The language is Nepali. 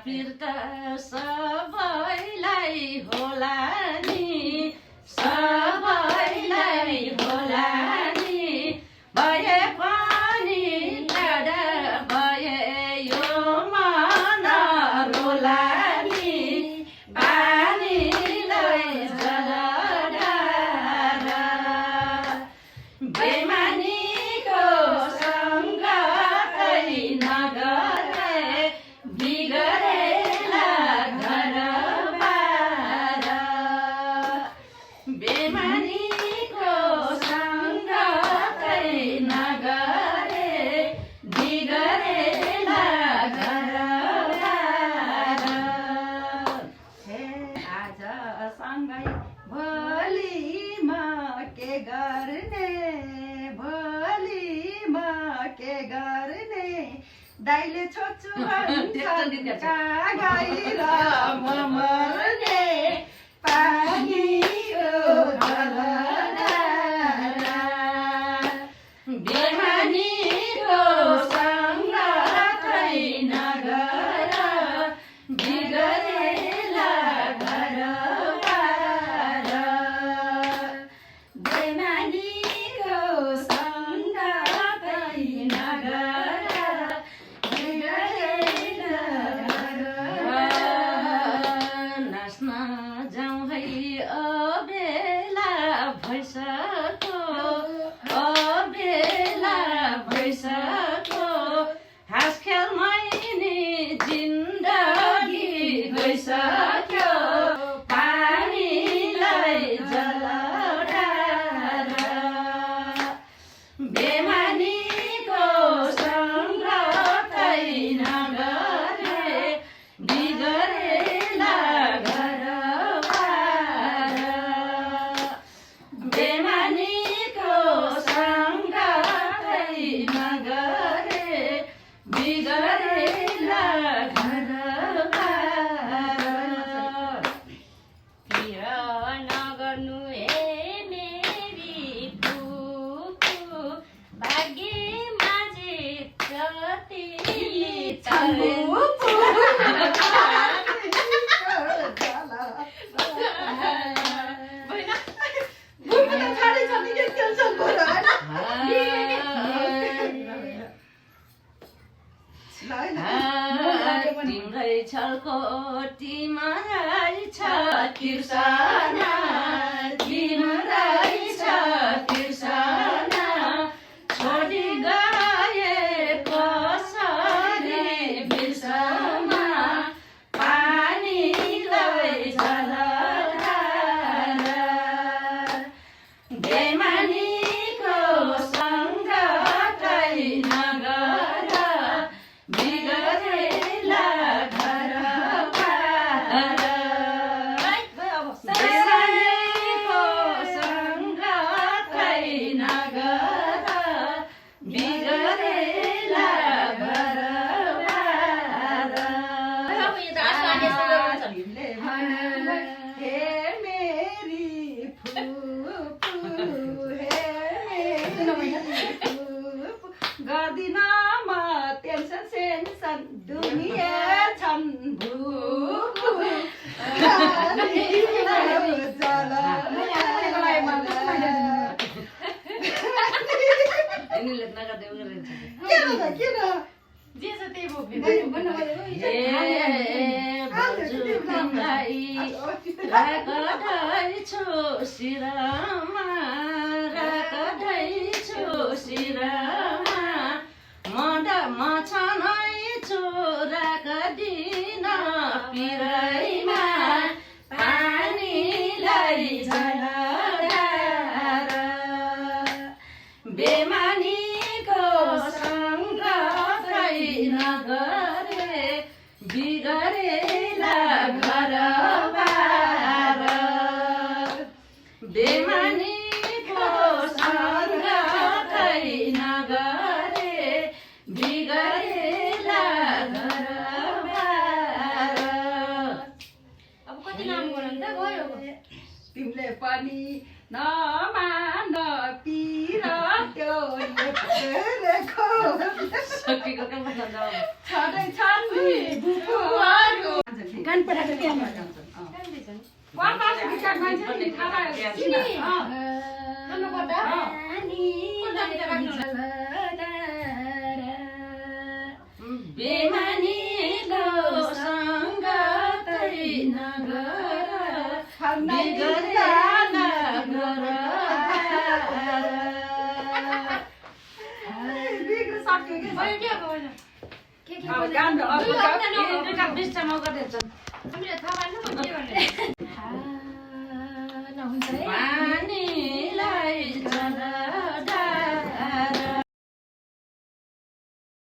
पिर्त सबैलाई होला नि सबैलाई होला नि भए पनि टाढा भए यो मन रोला नि पानीलाई जलधारा बेमानीको सङ्गतै नगरे बिगरेला घरबार बेमानीको सङ्गतै नगरे बिगरेला घरबार आज सँगै भोलि म के गर्ने भोलि म के गर्ने दाइले छोच्छु गाई र म मर्ने पानी बेमानीको सङ्गतै नगर बिगरेला घरबार बेमानीको सङ्गतै नगर बिगरेला घरबार नाच्न जाउँ है अबेला भइसक्यो अबेला भइसक्यो हाँस खेलमै नि जिन्दगी गइसक्यो पानीलाई जलधारा बेमानीको सङ्गतै नगरे बिगरेला घरबार बेमानीको सङ्गतै नगरे बिगरेला घरबार पिर नगर्नु हे मेरी फुपू भाग्यमा जे जति तिम्रै छलकोटीमा रहेछ तिर्सना तिम्रै छ तिर्सना छोडी गए कसरी बिर्समा पानीलाई जलधारा बेमानीको सङ्गतै नगर बिगरेला घरबार बेमानीको सङ्गतै नगर बिगरेला घरबार हे मेरी फुपू हे मेरी फुपू गर्दिन म टेन्सन सेन्सन दुनियाँ छन् भुपू जे छ त्यही भयो तिमीलाई राख्दैछु शिरमा राख्दैछु शिरमा म छनै छु राख्दिन पिरैमा पानीलाई झलधारा बेमानीको सङ्गतै नगरे बिगरेला घरबार बेमानीको सङ्गतै नगरे बिगरेला घरबार अब कति नाम गर्नु त गयो तिमीले पनि नमान पिर त्यो सकेको छँदै छन् पठाएको बिहामा कोन बासे गिटार मान्छे नि खाना सिनी अ हाम्रो कोटा बेमानीको संगतै नगर बिगर्दा नगर बिग्र सक्यो के भयो के अब होइन के अब गान अब दुईटा बिस्टा मौका दिन्छ हामीले थाहा पाएन म के गर्ने नहुन्छ है